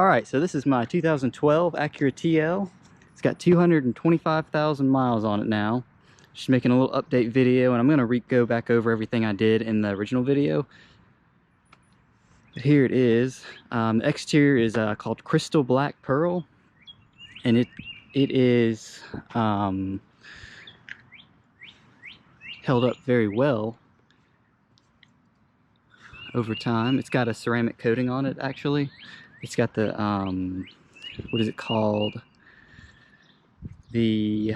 Alright, so this is my 2012 Acura TL. It's got 225,000 miles on it now. Just making a little update video, and I'm going to go back over everything I did in the original video. But here it is. The exterior is called Crystal Black Pearl, and it is held up very well over time. It's got a ceramic coating on it, actually. It's got the, what is it called? The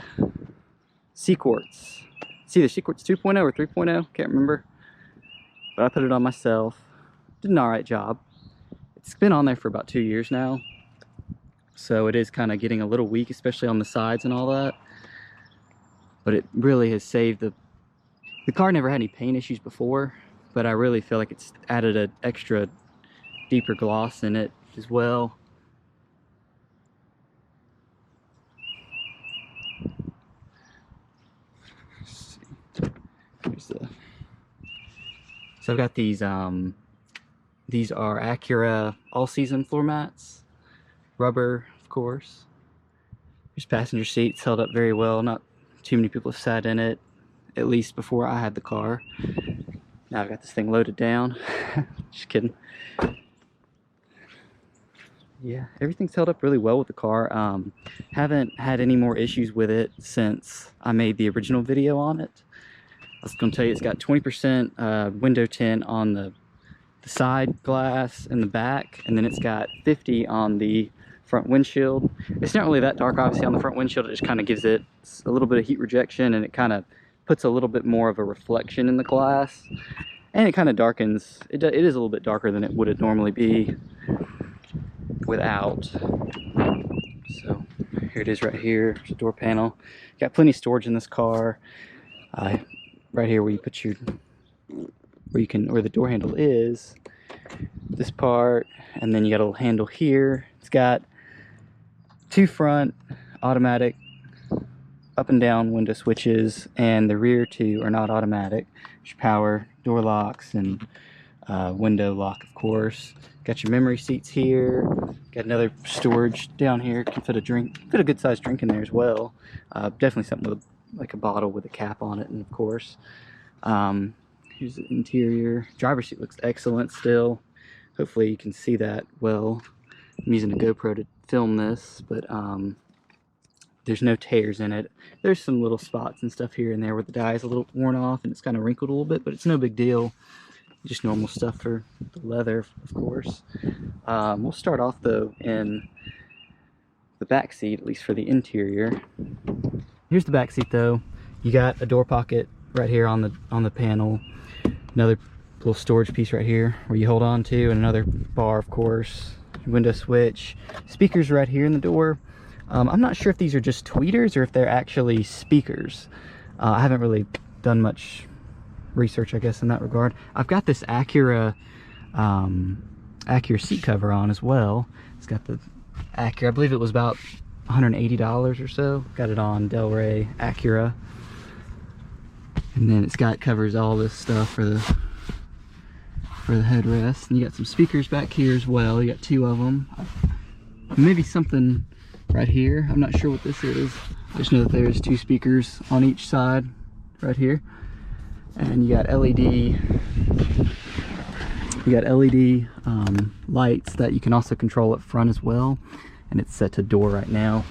Sea Quartz. It's either Sea Quartz 2.0 or 3.0, can't remember. But I put it on myself. Did an alright job. It's been on there for about 2 years now. So it is kind of getting a little weak, especially on the sides and all that. But it really has saved the car never had any paint issues before, but I really feel like it's added an extra deeper gloss in it as well. Let's see. So I've got these are Acura all-season floor mats, rubber, of course. There's passenger seats, held up very well. Not too many people have sat in it, at least before I had the car. Now I've got this thing loaded down. Just kidding. Yeah, everything's held up really well with the car. Haven't had any more issues with it since I made the original video on it. I was going to tell you, it's got 20% window tint on the side glass in the back, and then it's got 50 on the front windshield. It's not really that dark, obviously, on the front windshield. It just kind of gives it a little bit of heat rejection, and it kind of puts a little bit more of a reflection in the glass, and it kind of darkens. It is a little bit darker than it would normally be without. So here it is right here. There's a door panel. Got plenty of storage in this car. Right here where you put your, where the door handle is, this part, and then you got a little handle here. It's got 2 front automatic up and down window switches, and the rear 2 are not automatic. There's power door locks and window lock, of course. Got your memory seats here. Got another storage down here. Can fit a good sized drink in there as well. Definitely something with like a bottle with a cap on it, and of course, here's the interior. Driver's seat looks excellent still. Hopefully you can see that well. I'm using a GoPro to film this, but there's no tears in it. There's some little spots and stuff here and there where the dye is a little worn off and it's kind of wrinkled a little bit, but it's no big deal. Just normal stuff for the leather, of course. We'll start off though in the back seat, at least for the interior. Here's the back seat though. You got a door pocket right here on the panel. Another little storage piece right here where you hold on to, and another bar, of course. Window switch. Speakers right here in the door. I'm not sure if these are just tweeters or if they're actually speakers. I haven't really done much research, I guess, in that regard. I've got this Acura seat cover on as well. It's got the Acura, I believe it was about $180 or so. Got it on Delray Acura. And then it's got covers all this stuff for the headrest. And you got some speakers back here as well. You got 2 of them. Maybe something right here. I'm not sure what this is. I just know that there's 2 speakers on each side right here. And you got LED lights that you can also control up front as well, and it's set to door right now.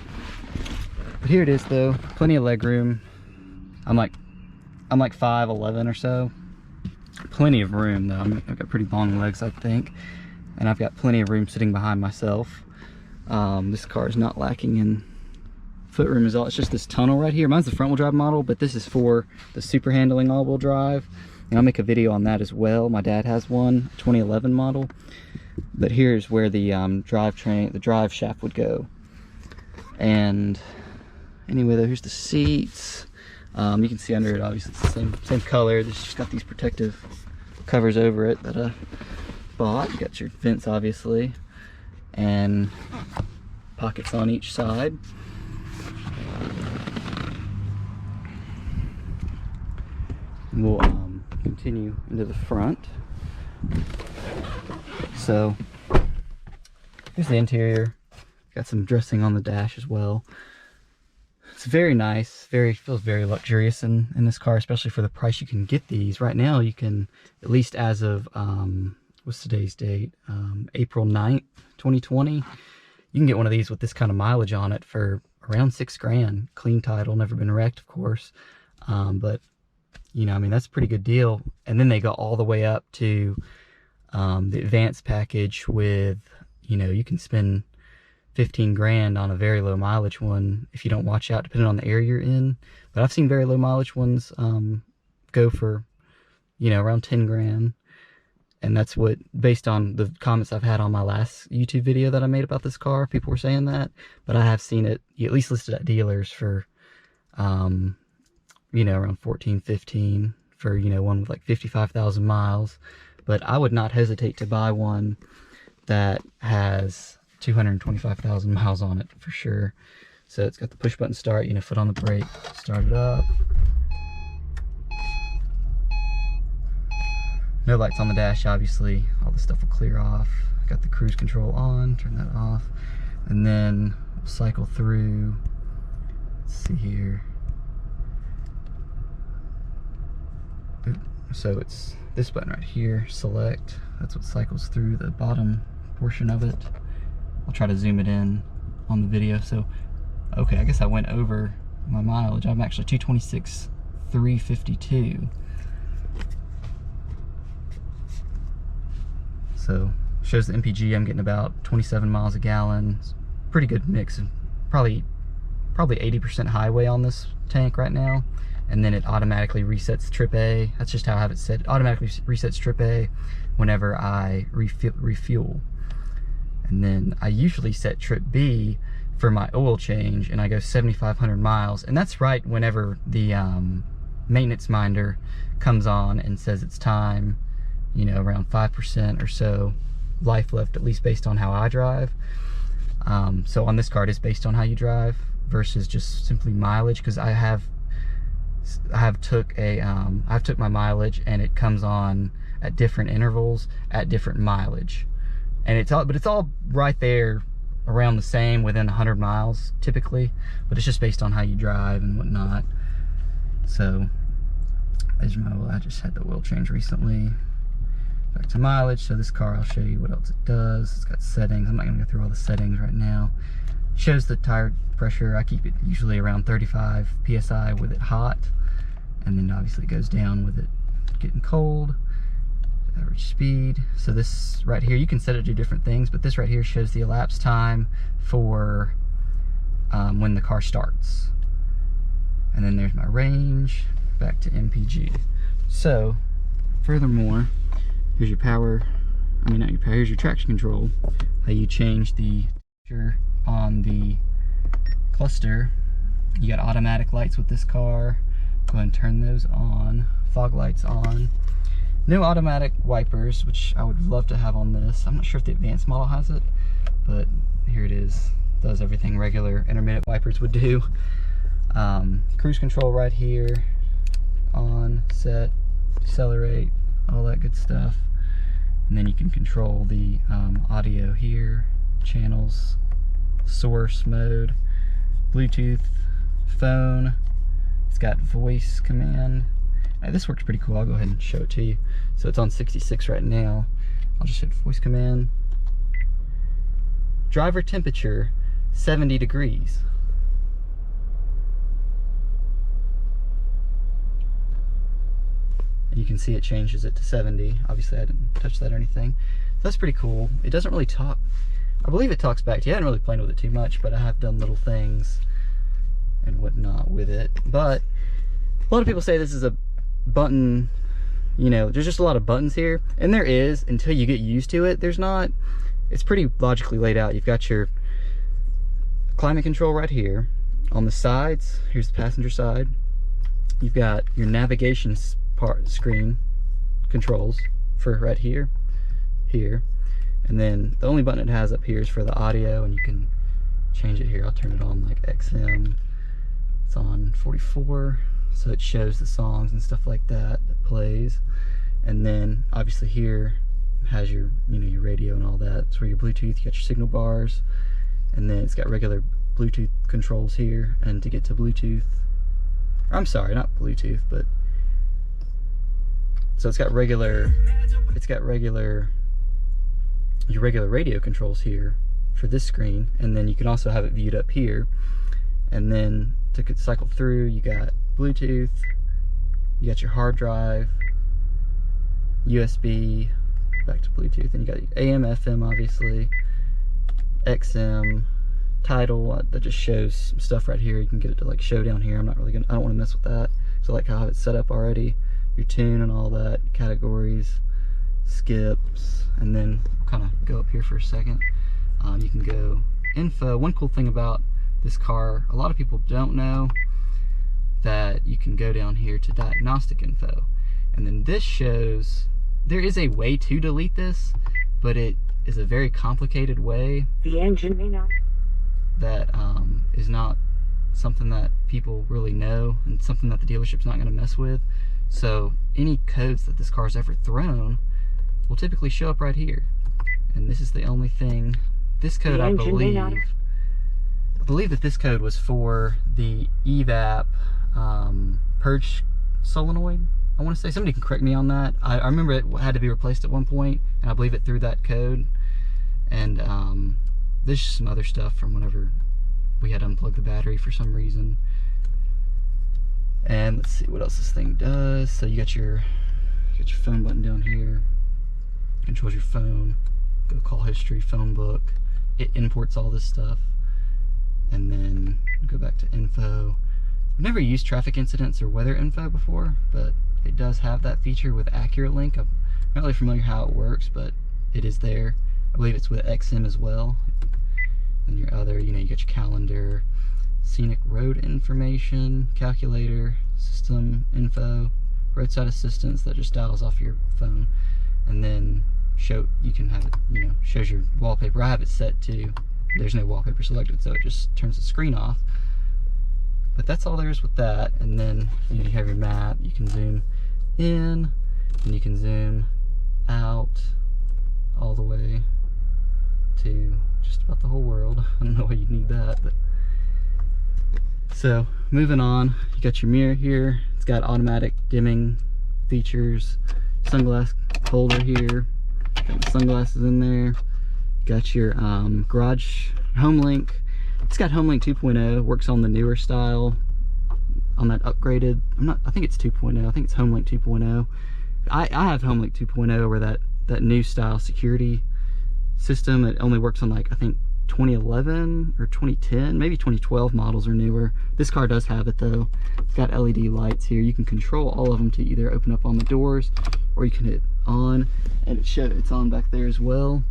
But here it is though, plenty of leg room. I'm like 5'11" or so. Plenty of room though. I've got pretty long legs, I think, and I've got plenty of room sitting behind myself. This car is not lacking in foot room is all. It's just this tunnel right here. Mine's the front wheel drive model, but this is for the super handling all wheel drive, and I'll make a video on that as well. My dad has one, 2011 model. But here's where the drive shaft would go. And anyway though, here's the seats. You can see under it, obviously it's the same color. It's just got these protective covers over it that I bought. You got your vents obviously, and pockets on each side. We'll continue into the front. So Here's the interior. Got some dressing on the dash as well. It's very nice. Feels very luxurious in this car, especially for the price you can get these. Right now, you can, at least as of, what's today's date? April 9th, 2020. You can get one of these with this kind of mileage on it for around $6 grand. Clean title, never been wrecked, of course. But, you know, I mean, that's a pretty good deal. And then they go all the way up to the advanced package with, you know, you can spend 15 grand on a very low mileage one if you don't watch out, depending on the area you're in. But I've seen very low mileage ones go for, you know, around 10 grand. And that's what, based on the comments I've had on my last YouTube video that I made about this car, people were saying that. But I have seen it at least listed at dealers for, you know, around 14, 15 for, you know, one with like 55,000 miles. But I would not hesitate to buy one that has 225,000 miles on it for sure. So it's got the push button start, you know, foot on the brake, start it up. No lights on the dash, obviously. All the stuff will clear off. Got the cruise control on, turn that off. And then we'll cycle through. Let's see here. Ooh, so it's this button right here, select. That's what cycles through the bottom portion of it. I'll try to zoom it in on the video. So, okay, I guess I went over my mileage. I'm actually 226,352. So, shows the MPG. I'm getting about 27 miles a gallon. It's a pretty good mix. Probably 80% highway on this tank right now. And then it automatically resets trip A. That's just how I have it set. It automatically resets trip A whenever I refuel. And then I usually set trip B for my oil change, and I go 7,500 miles. And that's right whenever the maintenance minder comes on and says it's time, you know, around 5% or so life left, at least based on how I drive. So on this car, it's based on how you drive versus just simply mileage, because I've took my mileage and it comes on at different intervals at different mileage. And it's all right there around the same within 100 miles typically, but it's just based on how you drive and whatnot. So there's my oil. I just had the oil change recently. Back to mileage. So this car, I'll show you what else it does. It's got settings. I'm not gonna go through all the settings right now. It shows the tire pressure. I keep it usually around 35 PSI with it hot, and then obviously it goes down with it getting cold. Average speed. So this right here, you can set it to do different things, but this right here shows the elapsed time for when the car starts. And then there's my range, back to MPG. So furthermore, here's your power, not your power, here's your traction control. How you change the temperature on the cluster. You got automatic lights with this car. Go ahead and turn those on. Fog lights on. No automatic wipers, which I would love to have on this. I'm not sure if the advanced model has it, but here it is. Does everything regular intermittent wipers would do. Cruise control right here. On, set, decelerate, all that good stuff. And then you can control the audio here, channels, source mode, Bluetooth, phone. It's got voice command. This works pretty cool. I'll go ahead and show it to you. So it's on 66 right now. I'll just hit voice command. Driver temperature, 70 degrees. And you can see it changes it to 70. Obviously I didn't touch that or anything. So that's pretty cool. It doesn't really talk. I believe it talks back to you. I haven't really played with it too much, but I have done little things and whatnot with it. But a lot of people say this is a button, you know, there's just a lot of buttons here, and there is until you get used to it. There's not. It's pretty logically laid out. You've got your climate control right here. On the sides, here's the passenger side. You've got your navigation screen controls for right here, and then the only button it has up here is for the audio, and you can change it here. I'll turn it on like XM. It's on 44. So it shows the songs and stuff like that plays. And then obviously here, has your, you know, your radio and all that. It's where your Bluetooth, you got your signal bars, and then it's got regular Bluetooth controls here. And to get to Bluetooth, I'm sorry, not Bluetooth, but so it's got your regular radio controls here for this screen, and then you can also have it viewed up here. And then to cycle through, you got Bluetooth, you got your hard drive, USB, back to Bluetooth, and you got AM, FM, obviously, XM, title, that just shows some stuff right here. You can get it to like show down here. I don't want to mess with that. So like how I have it set up already, your tune and all that, categories, skips, and then we'll kind of go up here for a second. You can go info. One cool thing about this car, a lot of people don't know that you can go down here to diagnostic info, and then this shows, there is a way to delete this, but it is a very complicated way. The engine may not. That is not something that people really know, and something that the dealership's not going to mess with. So any codes that this car's ever thrown will typically show up right here. And this is the only thing. This code, I believe that this code was for the evap purge solenoid. I want to say, somebody can correct me on that. I remember it had to be replaced at one point, and I believe it threw that code. And there's just some other stuff from whenever we had to unplug the battery for some reason. And let's see what else this thing does. So you got your phone button down here. Controls your phone. Go call history, phone book. It imports all this stuff. And then go back to info. I've never used traffic incidents or weather info before, but it does have that feature with Acura Link. I'm not really familiar how it works, but it is there. I believe it's with XM as well. And your other, you know, you got your calendar, scenic road information, calculator, system info, roadside assistance that just dials off your phone, and then you can have it, you know, shows your wallpaper. I have it set to, there's no wallpaper selected, so it just turns the screen off. But that's all there is with that. And then, you know, you have your map. You can zoom in, and you can zoom out all the way to just about the whole world. I don't know why you'd need that, but so moving on, you got your mirror here. It's got automatic dimming features, sunglass holder here, got the sunglasses in there. You got your garage home link. It's got home link 2.0, works on the newer style, on that upgraded, I think it's 2.0, I think it's home link 2.0. I have home link 2.0, where that new style security system, it only works on, like, I think 2011 or 2010, maybe 2012 models or newer. This car does have it though. It's got LED lights here. You can control all of them to either open up on the doors, or you can hit on, and it's on back there as well.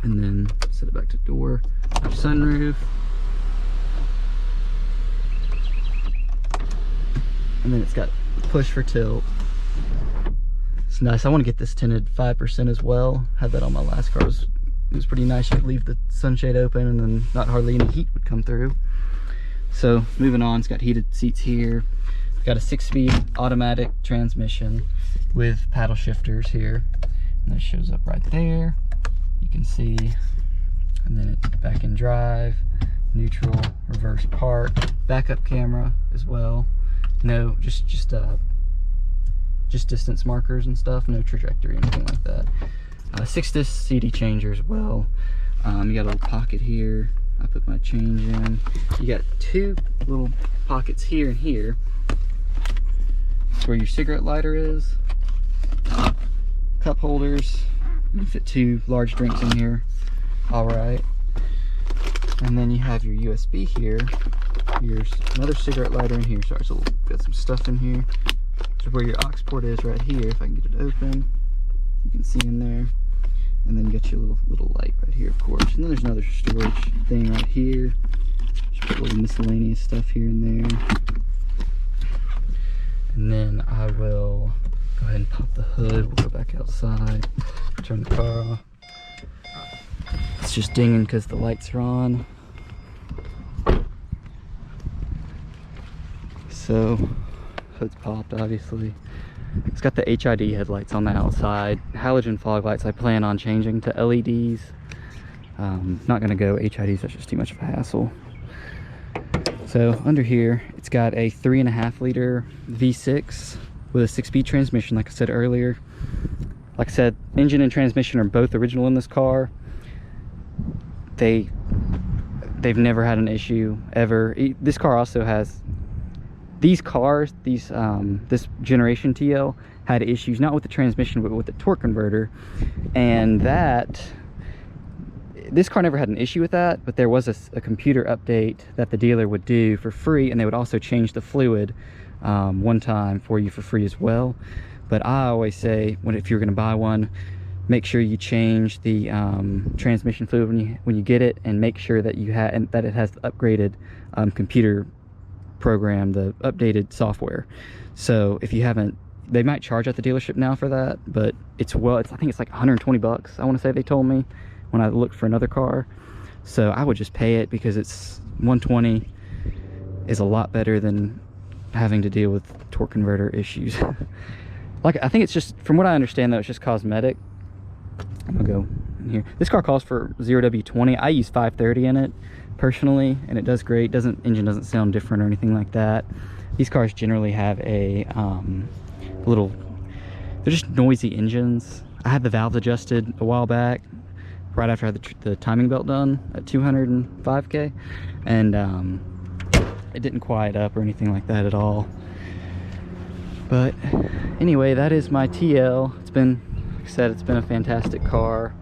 And then set it back to door. Sunroof. And then it's got push for tilt. It's nice. I want to get this tinted 5% as well. Had that on my last car. It was pretty nice. You could leave the sunshade open and then not hardly any heat would come through. So moving on, it's got heated seats here. It's got a 6-speed automatic transmission with paddle shifters here. And that shows up right there. You can see, and then it's back in drive, neutral, reverse park, backup camera as well. No, just distance markers and stuff, no trajectory, anything like that. 6-disc CD changer as well. You got a little pocket here. I put my change in. You got 2 little pockets here and here. That's where your cigarette lighter is. Cup holders. You can fit 2 large drinks in here. All right. And then you have your USB here. Here's another cigarette lighter in here. Sorry, so got some stuff in here. This is where your aux port is right here. If I can get it open, you can see in there. And then you got your little light right here, of course. And then there's another storage thing right here. Just put a little miscellaneous stuff here and there. And then I will go ahead and pop the hood. We'll go back outside, turn the car off. It's just dinging because the lights are on. So hood's popped, obviously. It's got the HID headlights on the outside. Halogen fog lights I plan on changing to LEDs. Not gonna go HIDs, that's just too much of a hassle. So under here, it's got a 3.5 liter V6 with a 6-speed transmission, like I said earlier. Like I said, engine and transmission are both original in this car. They've never had an issue ever. This car also has, these cars, this generation TL had issues not with the transmission but with the torque converter, and this car never had an issue with that, but there was a computer update that the dealer would do for free, and they would also change the fluid one time for you for free as well. But I always say, if you're going to buy one, make sure you change the transmission fluid when you get it, and make sure that that it has the upgraded computer program, the updated software. So if you haven't, they might charge at the dealership now for that, but I think it's like 120 bucks, I want to say they told me when I looked for another car. So I would just pay it, because it's 120 is a lot better than having to deal with torque converter issues. Like, I think it's just, from what I understand though, it's just cosmetic. I'm gonna go in here. This car calls for 0W20. I use 530 in it personally, and it does great. Engine doesn't sound different or anything like that. These cars generally have a they're just noisy engines. I had the valves adjusted a while back, right after I had the timing belt done at 205k, and it didn't quiet up or anything like that at all. But anyway, that is my TL. It's been, like I said, it's been a fantastic car.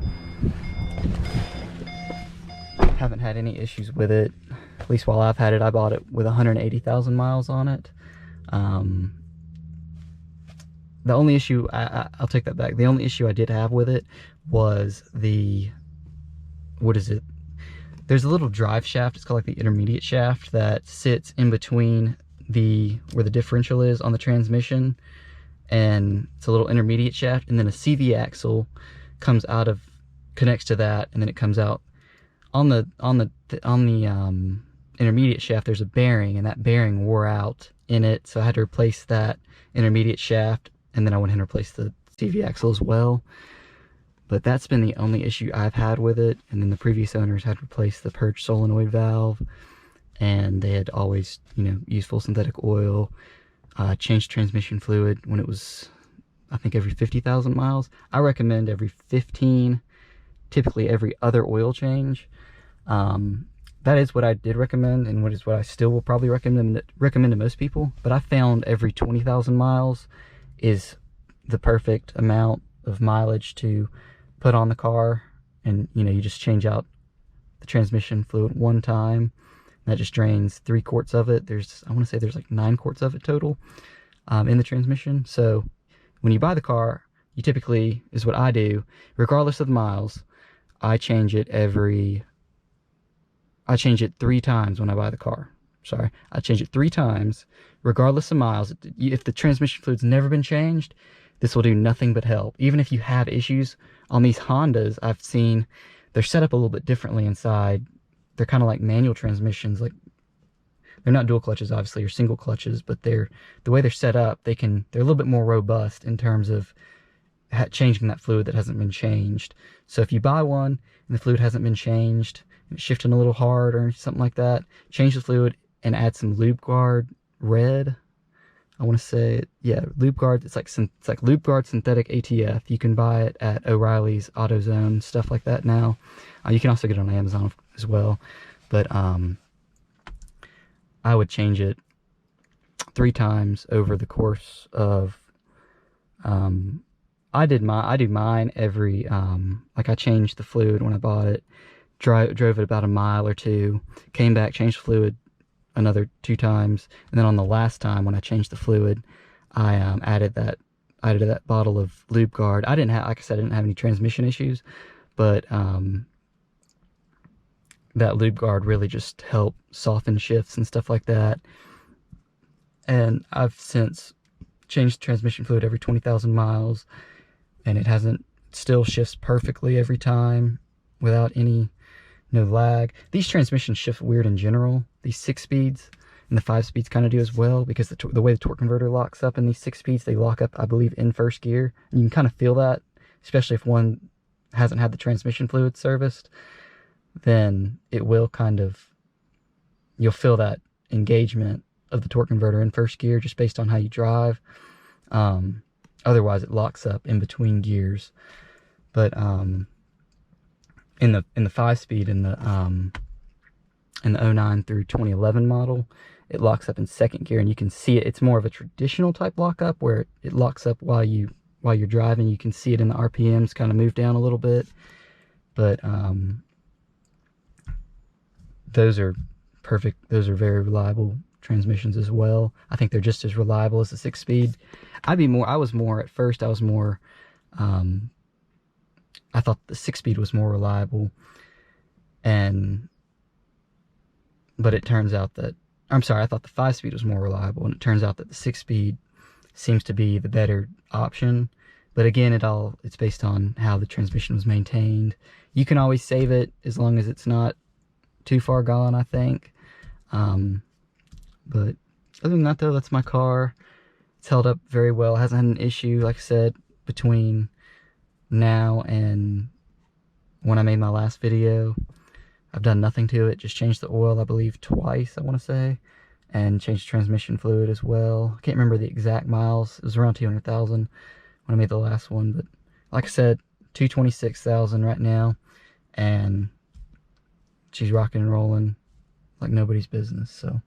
Haven't had any issues with it, at least while I've had it. I bought it with 180,000 miles on it. The only issue, I'll take that back. The only issue I did have with it was there's a little drive shaft. It's called like the intermediate shaft that sits in between where the differential is on the transmission, and it's a little intermediate shaft, and then a CV axle connects to that, and then it comes out on the intermediate shaft. There's a bearing, and that bearing wore out in it, so I had to replace that intermediate shaft, and then I went ahead and replaced the CV axle as well. But that's been the only issue I've had with it. And then the previous owners had replaced the purge solenoid valve, and they had always, used full synthetic oil, changed transmission fluid when it was, I think, every 50,000 miles. I recommend every 15, typically every other oil change. That is what I did recommend, and what I still will probably recommend to most people. But I found every 20,000 miles is the perfect amount of mileage to put on the car. And you just change out the transmission fluid one time. That just drains 3 quarts of it. I want to say there's like 9 quarts of it total in the transmission. So when you buy the car, you typically, is what I do, regardless of the miles, I change it 3 times when I buy the car. Sorry, I change it 3 times, regardless of miles. If the transmission fluid's never been changed, this will do nothing but help. Even if you have issues on these Hondas, I've seen they're set up a little bit differently inside. They're kind of like manual transmissions. Like, they're not dual clutches, obviously, or single clutches, but the way they're set up, they're a little bit more robust in terms of changing that fluid that hasn't been changed. So if you buy one and the fluid hasn't been changed, and it's shifting a little hard or something like that, change the fluid and add some Lube Guard Red. I want to say, yeah, Lube Guard. It's like Lube Guard Synthetic ATF. You can buy it at O'Reilly's, AutoZone, stuff like that now. You can also get it on Amazon as well. But I would change it 3 times over the course of. I do mine every. I changed the fluid when I bought it. Drove it about a mile or 2. Came back, changed the fluid another 2 times, and then on the last time when I changed the fluid, I added that bottle of Lube Guard. Like I said, I didn't have any transmission issues, but that Lube Guard really just helped soften shifts and stuff like that. And I've since changed the transmission fluid every 20,000 miles, and it still shifts perfectly every time without no lag. These transmissions shift weird in general, these 6 speeds, and the 5-speeds kind of do as well, because the way the torque converter locks up in these 6-speeds, they lock up, I believe, in first gear. And you can kind of feel that, especially if one hasn't had the transmission fluid serviced, then it will kind of, you'll feel that engagement of the torque converter in first gear just based on how you drive. Otherwise, it locks up in between gears. But in the 5-speed, in the 09 through 2011 model, it locks up in second gear, and you can see it. It's more of a traditional type lockup where it locks up while you're driving. You can see it in the RPMs kind of move down a little bit, but those are perfect. Those are very reliable transmissions as well. I think they're just as reliable as the 6-speed. I was more at first. I was more. I thought the 6-speed was more reliable, but it turns out that, I'm sorry, I thought the 5-speed was more reliable, and it turns out that the 6-speed seems to be the better option. But again, it's based on how the transmission was maintained. You can always save it as long as it's not too far gone, I think. But other than that, though, that's my car. It's held up very well. It hasn't had an issue, like I said, between now and when I made my last video. I've done nothing to it, just changed the oil, I believe, twice, I want to say, and changed the transmission fluid as well. I can't remember the exact miles. It was around 200,000 when I made the last one, but like I said, 226,000 right now, and she's rocking and rolling like nobody's business. So